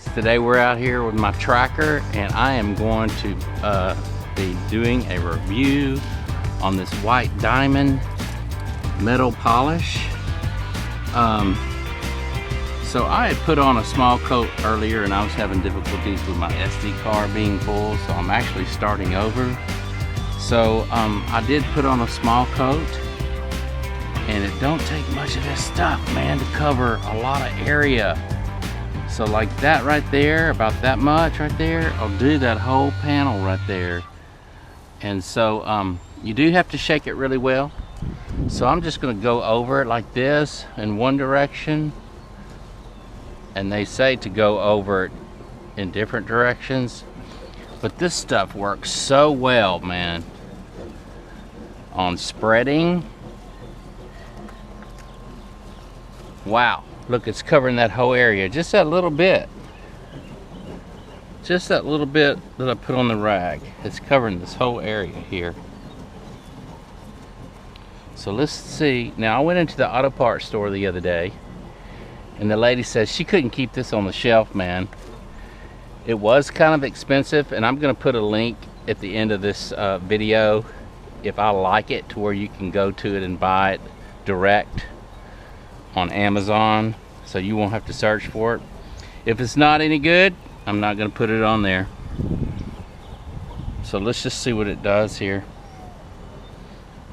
Today we're out here with my tracker and I am going to be doing a review on this white diamond metal polish. So I had put on a small coat earlier and I was having difficulties with my SD card being full, so I'm actually starting over. So I did put on a small coat, and it don't take much of this stuff, man, to cover a lot of area. So like that right there, about that much right there, I'll do that whole panel right there. And so you do have to shake it really well. So I'm just gonna go over it like this in one direction. And they say to go over it in different directions. But this stuff works so well, man, on spreading. Wow, look, it's covering that whole area, just that little bit. Just that little bit that I put on the rag. It's covering this whole area here. So let's see. Now, I went into the auto parts store the other day, and the lady says she couldn't keep this on the shelf, man. It was kind of expensive, and I'm gonna put a link at the end of this video if I like it, to where you can go to it and buy it direct on Amazon, so you won't have to search for it. If it's not any good, I'm not gonna put it on there. So let's just see what it does here.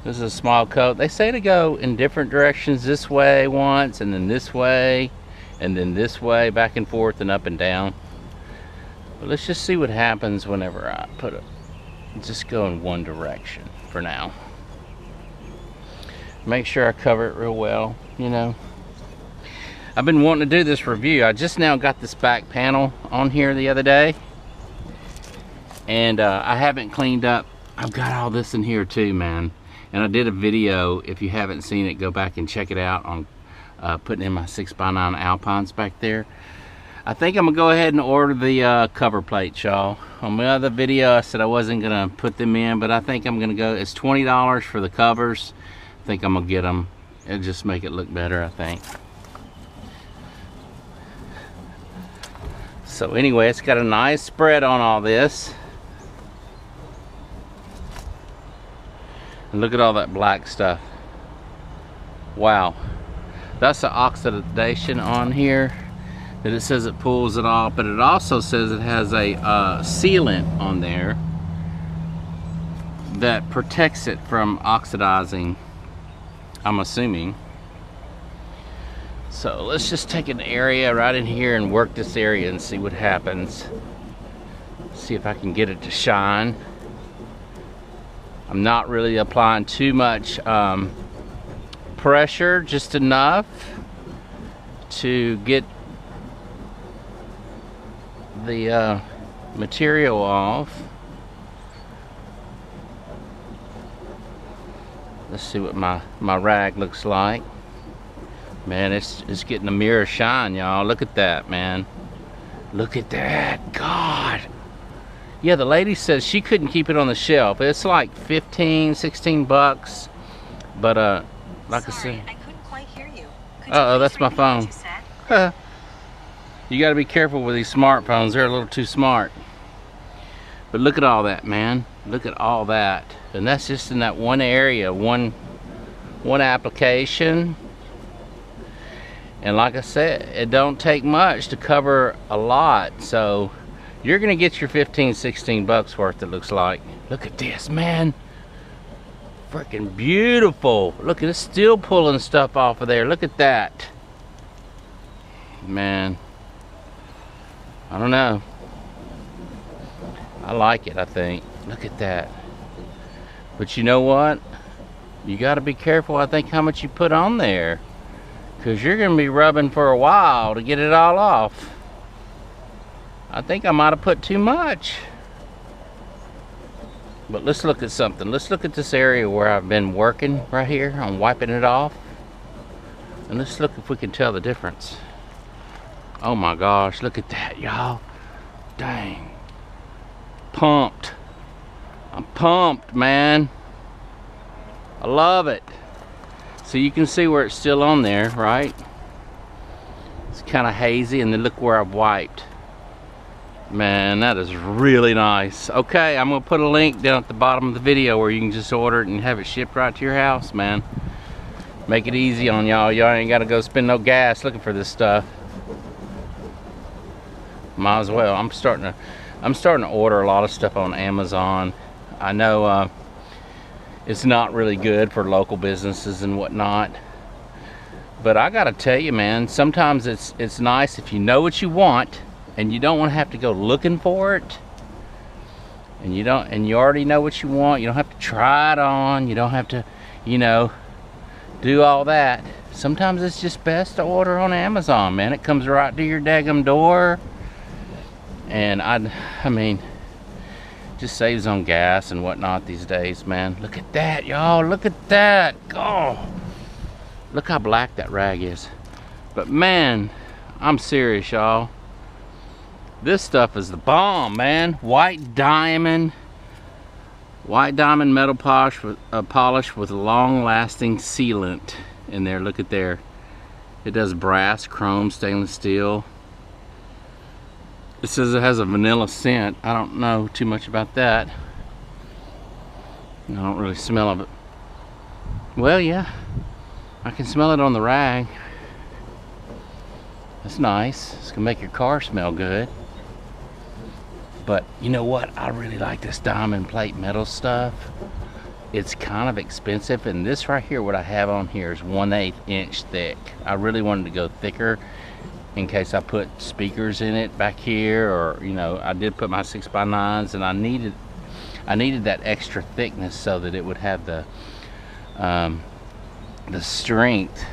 This is a small coat. They say to go in different directions, this way once, and then this way, and then this way, back and forth and up and down. But let's just see what happens whenever I put it. Just go in one direction for now. Make sure I cover it real well, you know. I've been wanting to do this review. I just now got this back panel on here the other day, and I haven't cleaned up. I've got all this in here too, man. And I did a video. If you haven't seen it, go back and check it out on putting in my 6x9 Alpines back there. I think I'm gonna go ahead and order the cover plates, y'all. On my other video I said I wasn't gonna put them in, but I think I'm gonna go. It's $20 for the covers. I think I'm gonna get them. It'll just make it look better, I think. So anyway, it's got a nice spread on all this. And look at all that black stuff. Wow. That's the oxidation on here. That it says it pulls it off, but it also says it has a sealant on there that protects it from oxidizing, I'm assuming. So let's just take an area right in here and work this area and see what happens. See if I can get it to shine. I'm not really applying too much pressure, just enough to get the material off. Let's see what my rag looks like. Man, it's getting a mirror shine, y'all. Look at that, man. Look at that. God. Yeah, the lady says she couldn't keep it on the shelf. It's like 15, 16 bucks. But like I said, I couldn't quite hear you. Uh-oh, that's my phone. You gotta be careful with these smartphones. They're a little too smart. But look at all that, man. Look at all that. And that's just in that one area, one application. And like I said, it don't take much to cover a lot. So you're gonna get your 15, 16 bucks worth, it looks like. Look at this, man. Freaking beautiful. Look, it's still pulling stuff off of there. Look at that. Man, I don't know. I like it, I think. Look at that. But you know what? You gotta be careful, I think, how much you put on there. Because you're gonna be rubbing for a while to get it all off. I think I might have put too much. But let's look at something. Let's look at this area where I've been working right here on wiping it off. And let's look if we can tell the difference. Oh my gosh, look at that, y'all. Dang. Pumped. I'm pumped, man. I love it. So you can see where it's still on there, right? It's kind of hazy, and then look where I've wiped. Man, that is really nice. Okay, I'm gonna put a link down at the bottom of the video where you can just order it and have it shipped right to your house, man. Make it easy on y'all. Y'all ain't gotta go spend no gas looking for this stuff. Might as well. I'm starting to order a lot of stuff on Amazon. I know it's not really good for local businesses and whatnot, but I gotta tell you, man, sometimes it's nice if you know what you want and you don't want to have to go looking for it, and you already know what you want. You don't have to try it on. You don't have to, you know, do all that. Sometimes it's just best to order on Amazon, man. It comes right to your daggum door, and I mean, just saves on gas and whatnot these days, man. Look at that, y'all. Look at that. Oh, look how black that rag is. But man, I'm serious, y'all. This stuff is the bomb, man. White diamond metal polish with long-lasting sealant in there. Look at there. It does brass, chrome, stainless steel. It says it has a vanilla scent. I don't know too much about that. I don't really smell it. Well, yeah, I can smell it on the rag. That's nice. It's gonna make your car smell good. But you know what? I really like this diamond plate metal stuff. It's kind of expensive, and this right here, what I have on here is 1/8 inch thick. I really wanted to go thicker in case I put speakers in it back here, or you know, I did put my 6x9s, and I needed that extra thickness so that it would have the strength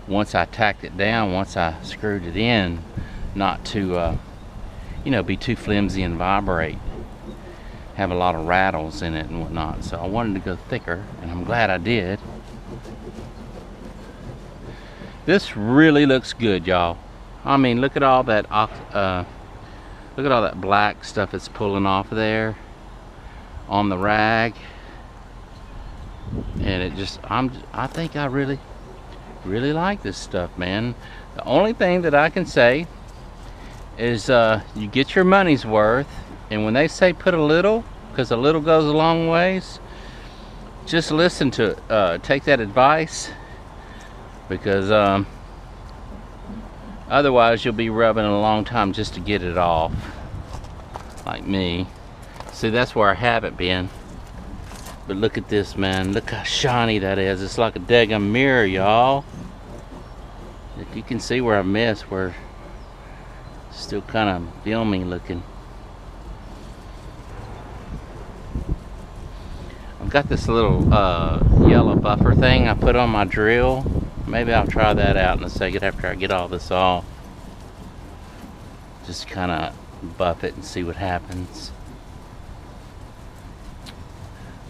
once I tacked it down, once I screwed it in, not to you know, be too flimsy and vibrate, have a lot of rattles in it and whatnot. So I wanted to go thicker, and I'm glad I did. This really looks good, y'all. I mean, look at all that black stuff it's pulling off of there on the rag, and it just, I think I really like this stuff, man. The only thing that I can say is you get your money's worth, and when they say put a little, because a little goes a long ways, just listen to it. Take that advice, because otherwise you'll be rubbing it a long time just to get it off, like me. See, that's where I haven't been. But look at this, man. Look how shiny that is. It's like a daggum mirror, y'all. You can see where I missed, where still kind of filmy looking. I've got this little yellow buffer thing I put on my drill. Maybe I'll try that out in a second after I get all this off. Just kind of buff it and see what happens.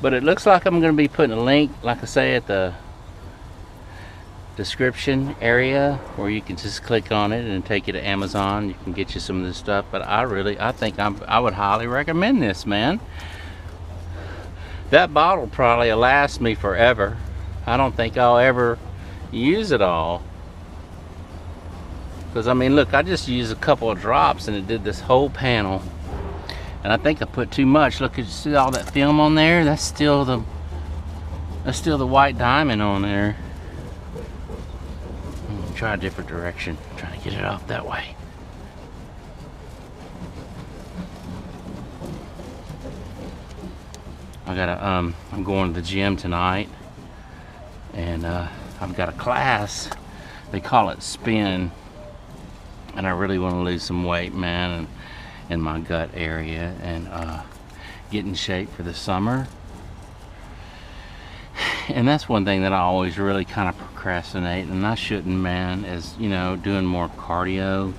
But it looks like I'm going to be putting a link, like I say, at the description area where you can just click on it and take you to Amazon. You can get you some of this stuff. But I think I would highly recommend this, man. That bottle probably will last me forever. I don't think I'll ever use it all, because I mean, look, I just used a couple of drops and it did this whole panel. And I think I put too much. Look, you see all that film on there? That's still the white diamond on there. Try a different direction. Trying to get it off that way. I'm going to the gym tonight, and I've got a class. They call it spin, and I really want to lose some weight, man, and in my gut area, and get in shape for the summer. And that's one thing that I always really kind of procrastinate, and I shouldn't, man, is, you know, doing more cardio.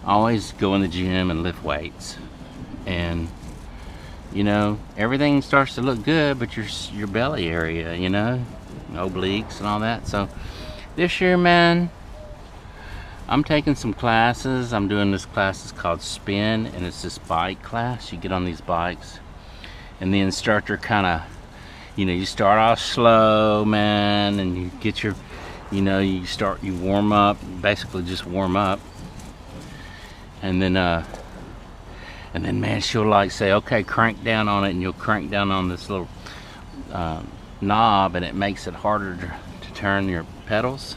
I always go in the gym and lift weights, and you know, everything starts to look good, but your belly area, you know, obliques and all that. So this year, man, I'm taking some classes. I'm doing this class. It's called Spin, and it's this bike class. You get on these bikes, and the instructor kind of, you know, you start off slow, man, and you get your, you know, you warm up, basically just warm up, and then And then, man, she'll like say, okay, crank down on it, and you'll crank down on this little knob, and it makes it harder to turn your pedals.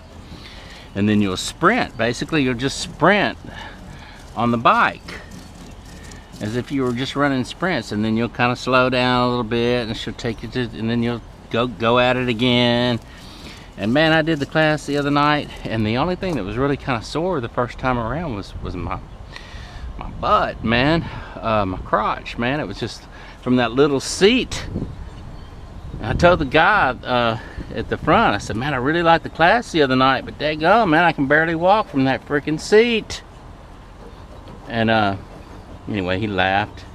And then you'll sprint. Basically, you'll just sprint on the bike as if you were just running sprints, and then you'll kind of slow down a little bit, and she'll take you to, and then you'll go at it again. And man, I did the class the other night, and the only thing that was really kind of sore the first time around was my butt, man, my crotch, man. It was just from that little seat. I told the guy at the front, I said, man, I really liked the class the other night, but daggone, man, I can barely walk from that freaking seat. And anyway, he laughed.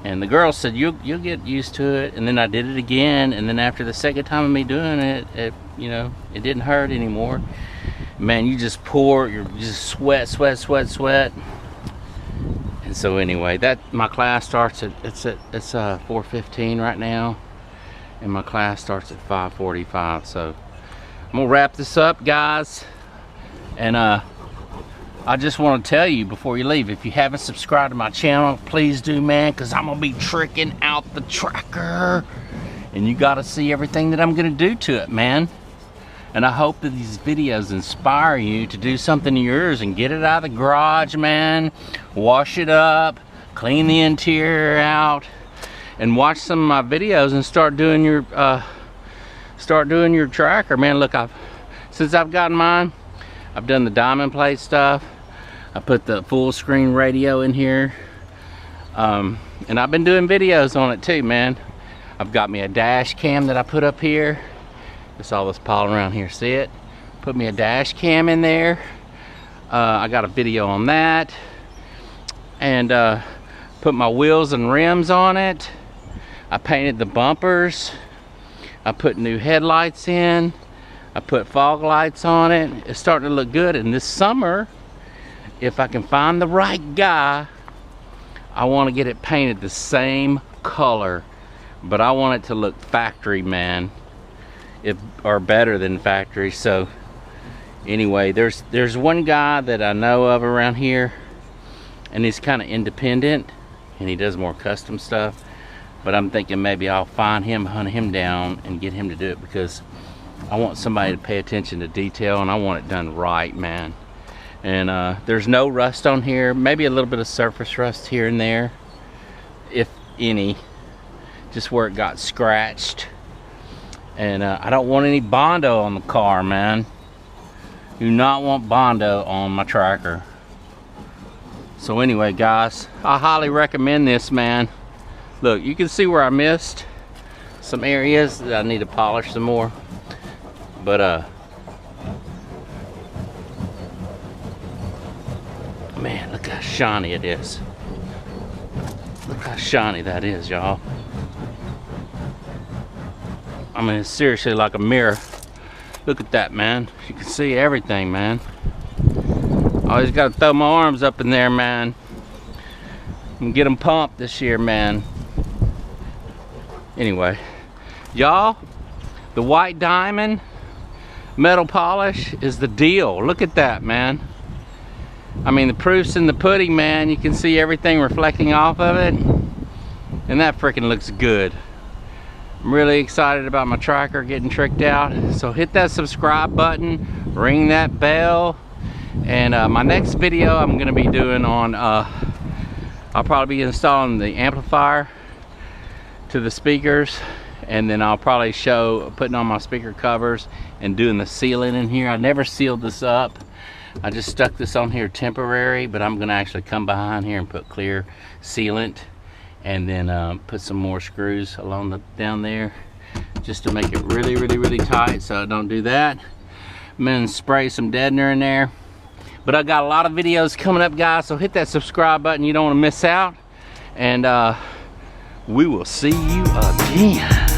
And the girl said, you'll get used to it. And then I did it again, and then after the second time of me doing it, you know, it didn't hurt anymore. Man, you just pour, you just sweat. And so anyway, my class starts at it's 4:15 right now, and my class starts at 5:45. So I'm gonna wrap this up, guys, and I just want to tell you before you leave, if you haven't subscribed to my channel, please do, man, because I'm gonna be tricking out the tracker, and you got to see everything that I'm gonna do to it, man. And I hope that these videos inspire you to do something to yours and get it out of the garage, man. Wash it up, clean the interior out, and watch some of my videos and start doing your tracker, man. Look, since I've gotten mine, I've done the diamond plate stuff. I put the full screen radio in here, and I've been doing videos on it too, man. I've got me a dash cam that I put up here. It's all this pollen around here, see it? Put me a dash cam in there. I got a video on that, and put my wheels and rims on it. I painted the bumpers. I put new headlights in. I put fog lights on it. It's starting to look good. And this summer, if I can find the right guy, I want to get it painted the same color, but I want it to look factory, man, or better than factory. So anyway, there's one guy that I know of around here, and he's kind of independent, and he does more custom stuff. But I'm thinking maybe I'll find him, hunt him down, and get him to do it, because I want somebody to pay attention to detail, and I want it done right, man. And there's no rust on here, maybe a little bit of surface rust here and there, if any, just where it got scratched. And I don't want any Bondo on the car, man. Do not want Bondo on my tracker. So anyway, guys, I highly recommend this, man. Look, you can see where I missed some areas that I need to polish some more. But man, look how shiny it is. Look how shiny that is, y'all. I mean, it's seriously like a mirror. Look at that, man. You can see everything, man. I always got to throw my arms up in there, man, and get them pumped this year, man. Anyway, y'all, the white diamond metal polish is the deal. Look at that, man. I mean, the proof's in the pudding, man. You can see everything reflecting off of it, and that freaking looks good. I'm really excited about my tracker getting tricked out. So hit that subscribe button, ring that bell, and my next video I'm gonna be doing on I'll probably be installing the amplifier to the speakers, and then I'll probably show putting on my speaker covers and doing the sealing in here. I never sealed this up. I just stuck this on here temporary, but I'm gonna actually come behind here and put clear sealant, and then put some more screws along down there just to make it really, really, really tight, so I don't do that. I'm gonna spray some deadener in there. But I got a lot of videos coming up, guys, so hit that subscribe button. You don't want to miss out, and we will see you again.